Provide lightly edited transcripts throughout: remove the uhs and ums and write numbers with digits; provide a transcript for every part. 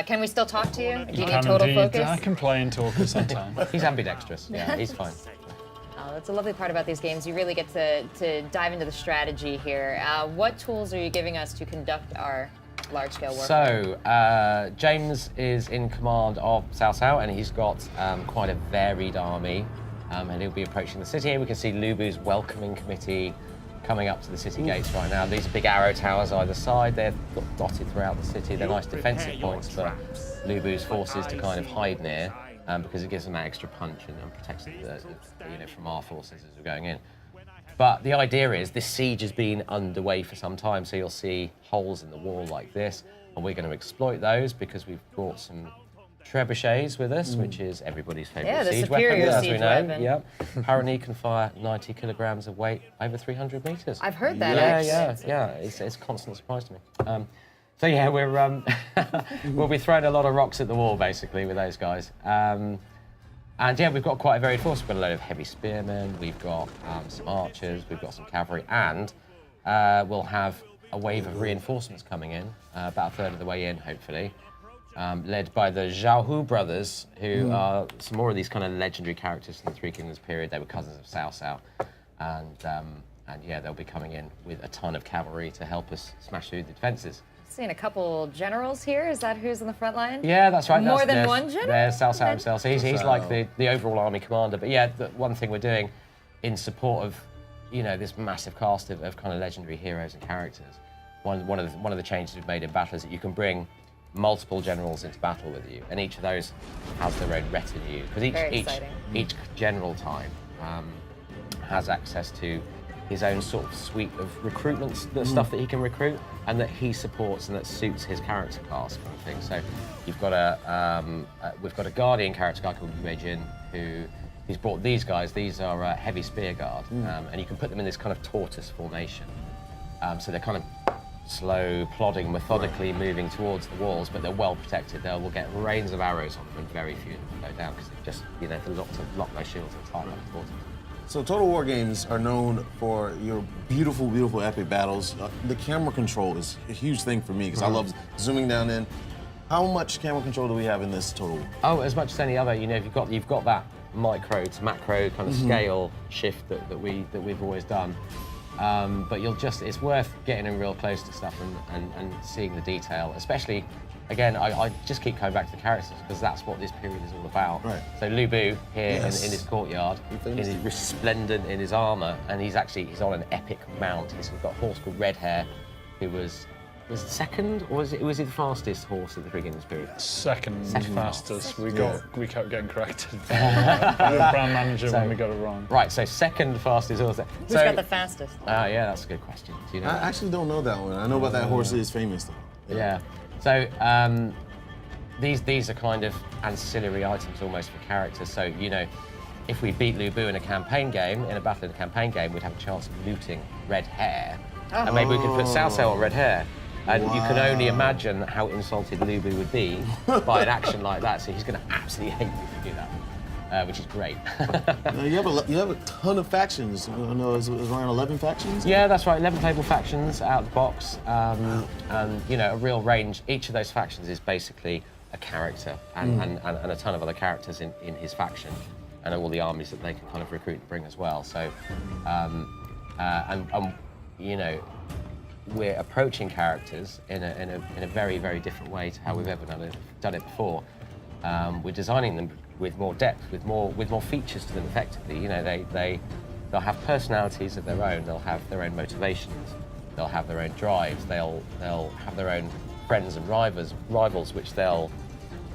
Can we still talk to you? Do you need can total indeed. focus? I can play and talk at some time. He's ambidextrous. Yeah, he's fine. Oh, that's a lovely part about these games. You really get to dive into the strategy here. What tools are you giving us to conduct our large-scale warfare? So, James is in command of Cao Cao, and he's got quite a varied army, and he'll be approaching the city. Here we can see Lubu's welcoming committee coming up to the city gates right now. These are big arrow towers either side. They're dotted throughout the city. They're nice defensive points for Lubu's forces to kind of hide near, because it gives them that extra punch and protects from our forces as we're going in. But the idea is this siege has been underway for some time, so you'll see holes in the wall like this, and we're going to exploit those because we've brought some trebuchets with us, which is everybody's favourite siege weapon, as we know. Yep. Apparently can fire 90 kilograms of weight over 300 metres. I've heard that. Yeah. It's a constant surprise to me. So yeah, we'll be throwing a lot of rocks at the wall basically with those guys. And yeah, we've got quite a varied force. We've got a load of heavy spearmen, we've got some archers, we've got some cavalry, and we'll have a wave of reinforcements coming in, about a third of the way in, hopefully, led by the Zhao brothers, who are some more of these kind of legendary characters from the Three Kingdoms period. They were cousins of Cao Cao, and yeah, they'll be coming in with a ton of cavalry to help us smash through the defences. Seeing a couple generals here. Is that who's in the front line? Yeah, that's right. More than one general? There's Cao Cao himself. So he's like the overall army commander. But yeah, the one thing we're doing in support of, this massive cast of kind of legendary heroes and characters. One of the changes we've made in battle is that you can bring multiple generals into battle with you, and each of those has their own retinue. Because each general type has access to his own sort of suite of recruitment stuff that he can recruit and that he supports and that suits his character class kind of thing. So you've got we've got a guardian character guy called Yue Jin who's brought these guys. These are heavy spear guard, and you can put them in this kind of tortoise formation. So they're kind of slow, plodding, methodically moving towards the walls, but they're well protected. We'll get rains of arrows on them and very few of them go down because they've just, they've locked those shields and tied up towards them. So Total War games are known for your beautiful, beautiful epic battles. The camera control is a huge thing for me because I love zooming down in. How much camera control do we have in this Total War? Oh, as much as any other. You've got that micro to macro kind of scale shift that we've always done. But it's worth getting in real close to stuff and seeing the detail, especially. Again, I just keep coming back to the characters because that's what this period is all about. Right. So Lu Bu here in his courtyard, is resplendent in his armour, and he's on an epic mount. He's got a horse called Red Hair, who was it second, or was he the fastest horse of the Three Kingdoms period? Second fastest. We kept getting corrected by the brand manager when we got it wrong. Right, so second fastest horse. Who's got the fastest? Yeah, that's a good question. Do you know? I actually don't know that one. I know about that horse is famous though. Yeah. So these are kind of ancillary items almost for characters. So if we beat Lu Bu in a campaign game, in a battle in a campaign game, we'd have a chance of looting Red Hair, and maybe we could put Cao Cao on Red Hair. And you can only imagine how insulted Lu Bu would be by an action like that. So he's going to absolutely hate you if you do that, which is great. You have a ton of factions. I know it's around 11 factions? Yeah, that's right. 11 playable factions out of the box, and a real range. Each of those factions is basically a character and a ton of other characters in his faction, and all the armies that they can kind of recruit and bring as well. So, we're approaching characters in a very, very different way to how we've ever done it before. We're designing them with more depth, with more features to them. Effectively, they'll have personalities of their own. They'll have their own motivations. They'll have their own drives. They'll have their own friends and rivals, which they'll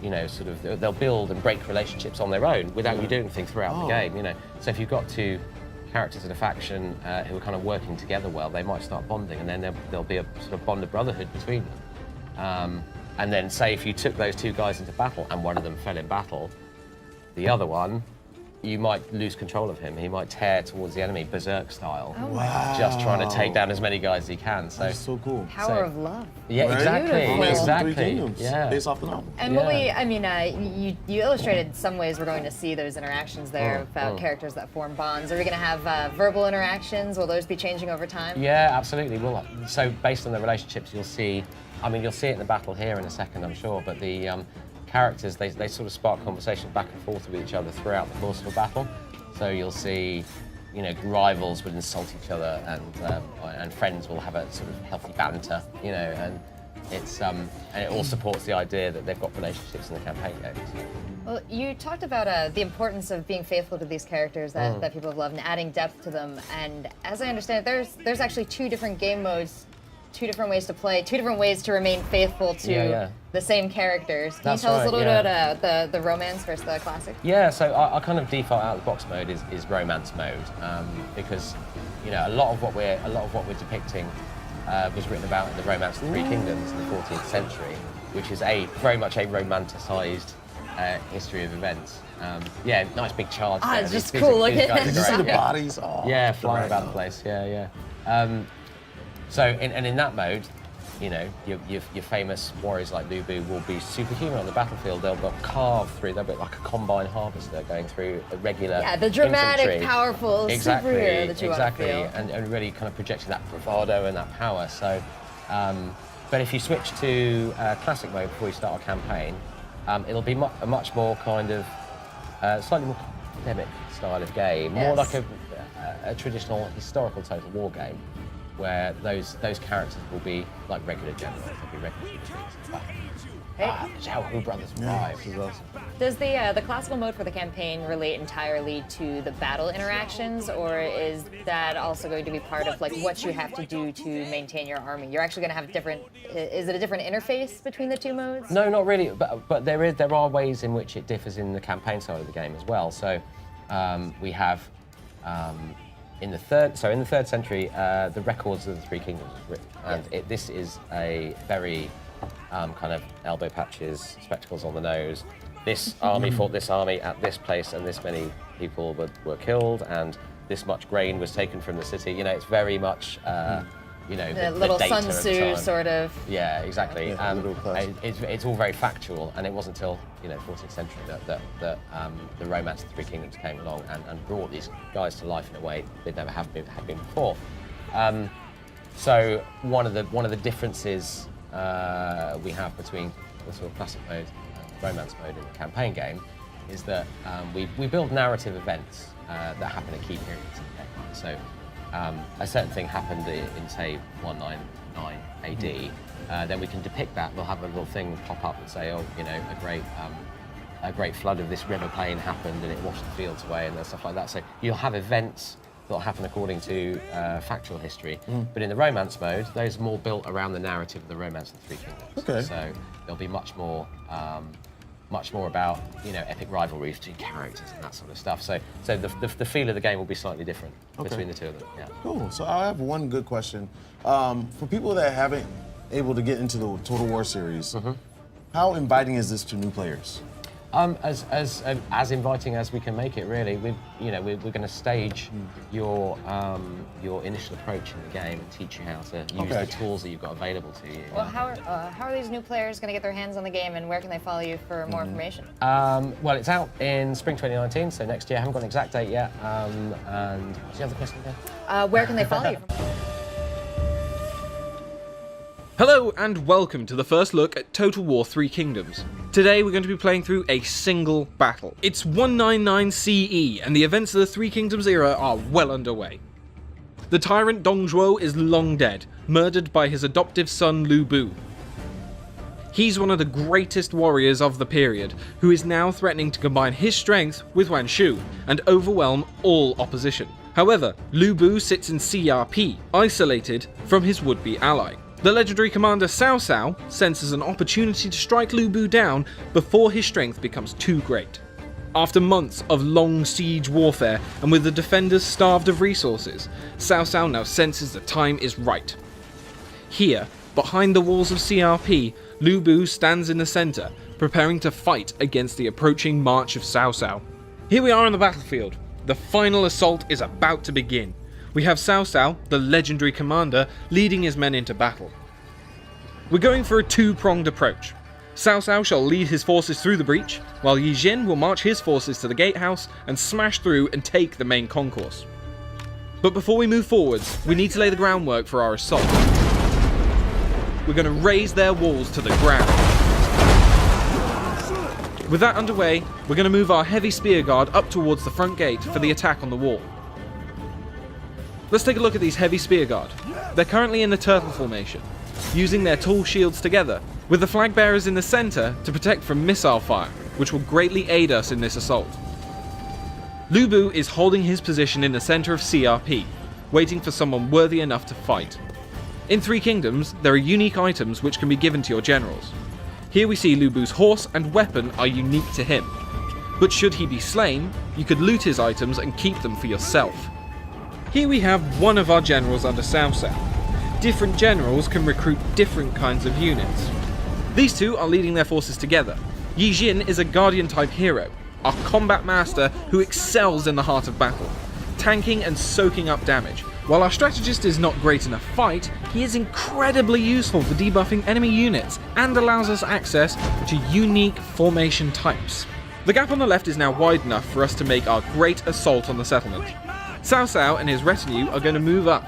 build and break relationships on their own without you doing anything throughout the game. So if you've got two characters in a faction who are kind of working together well, they might start bonding, and then there'll be a sort of bond of brotherhood between them. And then, say, if you took those two guys into battle and one of them fell in battle, the other one, you might lose control of him. He might tear towards the enemy, berserk style, just trying to take down as many guys as he can. So that's so cool. Power of love. Yeah, right? exactly. Three Kingdoms, based off the novel. And you illustrated some ways we're going to see those interactions there about characters that form bonds. Are we going to have verbal interactions? Will those be changing over time? Yeah, absolutely. So based on the relationships, you'll see I mean, you'll see it in the battle here in a second, I'm sure, but the characters, they sort of spark conversation back and forth with each other throughout the course of a battle. So you'll see, you know, rivals would insult each other, and friends will have a sort of healthy banter, you know, and it's and it all supports the idea that they've got relationships in the campaign games. Well, you talked about the importance of being faithful to these characters that people have loved and adding depth to them. And as I understand it, there's actually 2 different game modes, 2 different ways to play, 2 different ways to remain faithful to the same characters. Can That's you tell us a little right, bit about the romance versus the classic? Yeah, so our kind of default out of the box mode is romance mode, because you know a lot of what we're depicting was written about in the Romance of the Three Kingdoms in the 14th century, which is very much a romanticised history of events. Yeah, nice big charge. Ah, there. it's just These cool. guys Look are at Did you see the great. bodies? Oh, Yeah, flying about the place. Yeah. So in that mode, you know, your famous warriors like Lu Bu will be superhuman on the battlefield. They'll carve through. They'll be like a combine harvester going through a regular the dramatic, infantry. powerful superhero that you want to feel. And really kind of projecting that bravado and that power. So, but if you switch to classic mode before you start a campaign, it'll be a much more kind of slightly more academic style of game, more like a traditional historical total war game, where those characters will be like regular generals. They'll be regular troops. It's how Who Brothers arrived. Does the classical mode for the campaign relate entirely to the battle interactions, or is that also going to be part of like what you have to do to maintain your army? You're actually going to have different. Is it a different interface between the 2 modes? No, not really. But there are ways in which it differs in the campaign side of the game as well. So we have. In the third century, the records of the Three Kingdoms was written, and this is a very kind of elbow patches, spectacles on the nose. This army fought this army at this place, and this many people were killed, and this much grain was taken from the city. You know, it's very much, you know, The little data Sun of the Tzu time. sort of. Yeah, exactly. Yeah, little classic. It's all very factual, and it wasn't until 14th century that the Romance of the Three Kingdoms came along and brought these guys to life in a way they'd never had been before. So one of the differences we have between the sort of classic mode and romance mode in the campaign game is that we build narrative events that happen at key periods in the game. Right? So a certain thing happened in say 199 AD, then we can depict that. We'll have a little thing pop up and say, oh, you know, a great flood of this river plain happened and it washed the fields away and stuff like that. So you'll have events that'll happen according to factual history. But in the romance mode, those are more built around the narrative of the Romance of the Three Kingdoms. Okay. So there'll be much more about, you know, epic rivalries between characters and that sort of stuff. So the feel of the game will be slightly different between the 2 of them. Yeah. Cool. So I have one good question. For people that haven't able to get into the Total War series, how inviting is this to new players? As inviting as we can make it, really. We're going to stage your initial approach in the game and teach you how to use the tools that you've got available to you. Well, how are these new players going to get their hands on the game, and where can they follow you for more information? Well, it's out in spring 2019, so next year. I haven't got an exact date yet. And what's the other question again? Where can they follow you? Hello and welcome to the first look at Total War 3 Kingdoms. Today we're going to be playing through a single battle. It's 199 CE and the events of the Three Kingdoms era are well underway. The tyrant Dong Zhuo is long dead, murdered by his adoptive son Lu Bu. He's one of the greatest warriors of the period, who is now threatening to combine his strength with Yuan Shu and overwhelm all opposition. However, Lu Bu sits in CRP, isolated from his would-be ally. The legendary commander Cao Cao senses an opportunity to strike Lu Bu down before his strength becomes too great. After months of long siege warfare and with the defenders starved of resources, Cao Cao now senses the time is right. Here, behind the walls of CRP, Lu Bu stands in the center, preparing to fight against the approaching march of Cao Cao. Here we are on the battlefield. The final assault is about to begin. We have Cao Cao, the legendary commander, leading his men into battle. We're going for a two-pronged approach. Cao Cao shall lead his forces through the breach, while Yi Jin will march his forces to the gatehouse and smash through and take the main concourse. But before we move forwards, we need to lay the groundwork for our assault. we're going to raze their walls to the ground. With that underway, we're going to move our heavy spear guard up towards the front gate for the attack on the wall. Let's take a look at these heavy spear guard. They're currently in the turtle formation, using their tall shields together, with the flag bearers in the center to protect from missile fire, which will greatly aid us in this assault. Lu Bu is holding his position in the center of CRP, waiting for someone worthy enough to fight. In Three Kingdoms, there are unique items which can be given to your generals. Here we see Lu Bu's horse and weapon are unique to him, but should he be slain, you could loot his items and keep them for yourself. Here we have one of our generals under Cao Cao. Different generals can recruit different kinds of units. These two are leading their forces together. Yi Jin is a guardian type hero, our combat master who excels in the heart of battle, tanking and soaking up damage. While our strategist is not great in a fight, he is incredibly useful for debuffing enemy units and allows us access to unique formation types. The gap on the left is now wide enough for us to make our great assault on the settlement. Cao Cao and his retinue are going to move up.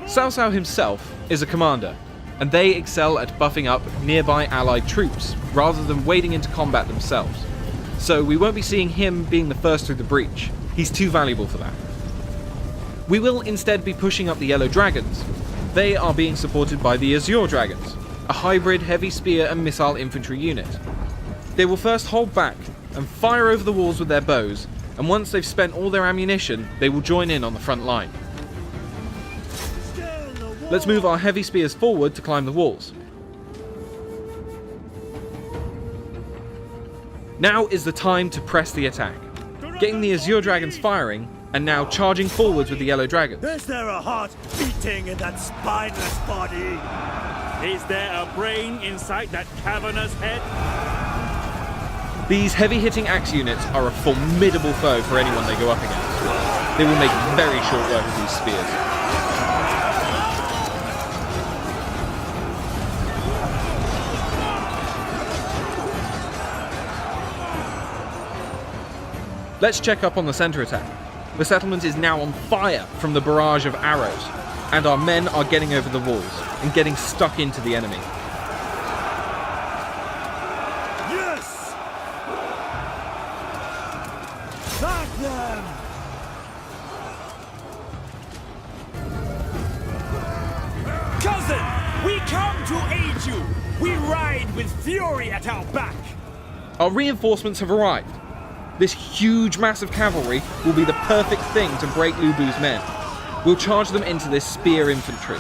Cao Cao himself is a commander, and they excel at buffing up nearby allied troops, rather than wading into combat themselves. So we won't be seeing him being the first through the breach. He's too valuable for that. We will instead be pushing up the Yellow Dragons. They are being supported by the Azure Dragons, a hybrid heavy spear and missile infantry unit. They will first hold back and fire over the walls with their bows, and once they've spent all their ammunition, they will join in on the front line. Let's move our heavy spears forward to climb the walls. Now is the time to press the attack, getting the Azure Dragons firing, and now charging forwards with the Yellow Dragons. Is there a heart beating in that spineless body? Is there a brain inside that cavernous head? These heavy-hitting axe units are a formidable foe for anyone they go up against. They will make very short work of these spears. Let's check up on the center attack. The settlement is now on fire from the barrage of arrows, and our men are getting over the walls and getting stuck into the enemy. Yes! Back them! Cousin, we come to aid you. We ride with fury at our back. Our reinforcements have arrived. This huge mass of cavalry will be the perfect thing to break Lu Bu's men. We'll charge them into this spear infantry.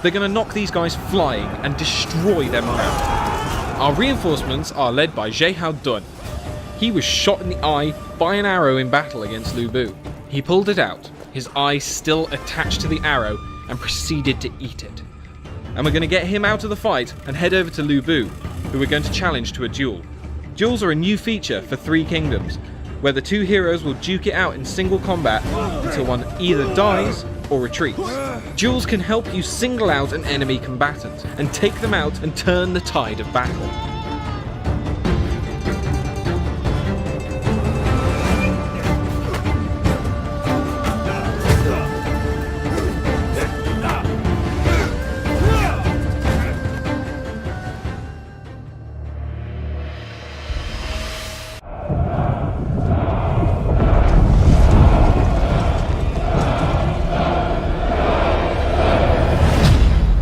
They're going to knock these guys flying and destroy their morale. Our reinforcements are led by Zhehao Dun. He was shot in the eye by an arrow in battle against Lu Bu. He pulled it out, his eye still attached to the arrow, and proceeded to eat it. And we're going to get him out of the fight and head over to Lu Bu, who we're going to challenge to a duel. Duels are a new feature for Three Kingdoms, where the two heroes will duke it out in single combat until one either dies or retreats. Duels can help you single out an enemy combatant and take them out and turn the tide of battle.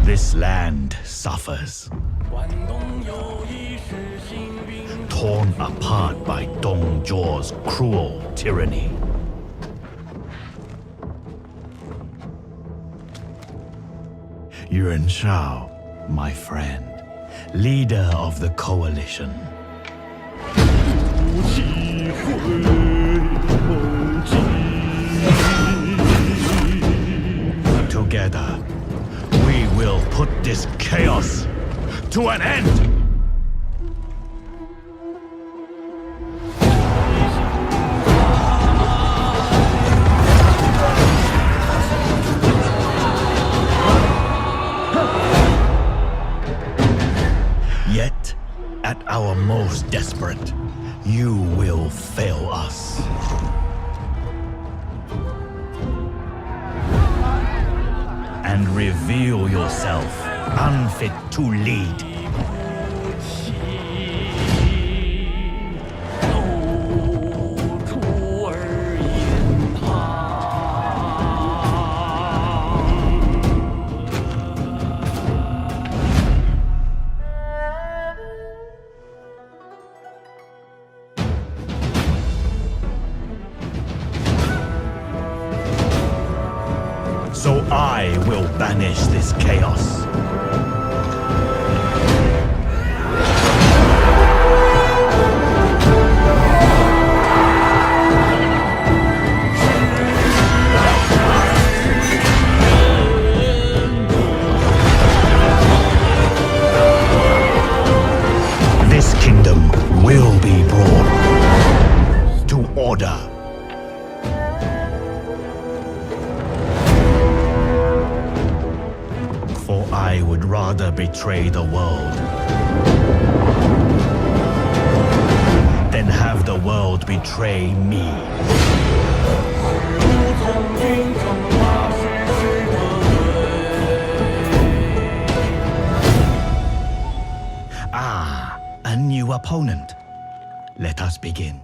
This land suffers. Torn apart by Dong Zhuo's cruel tyranny. Yuan Shao, my friend, leader of the coalition. Together, we will put this chaos to an end! Yet, at our most desperate, you will fail us. And reveal yourself unfit to lead. So I will banish this chaos. This kingdom will be brought to order. For I would rather betray the world than have the world betray me. Ah, a new opponent. Let us begin.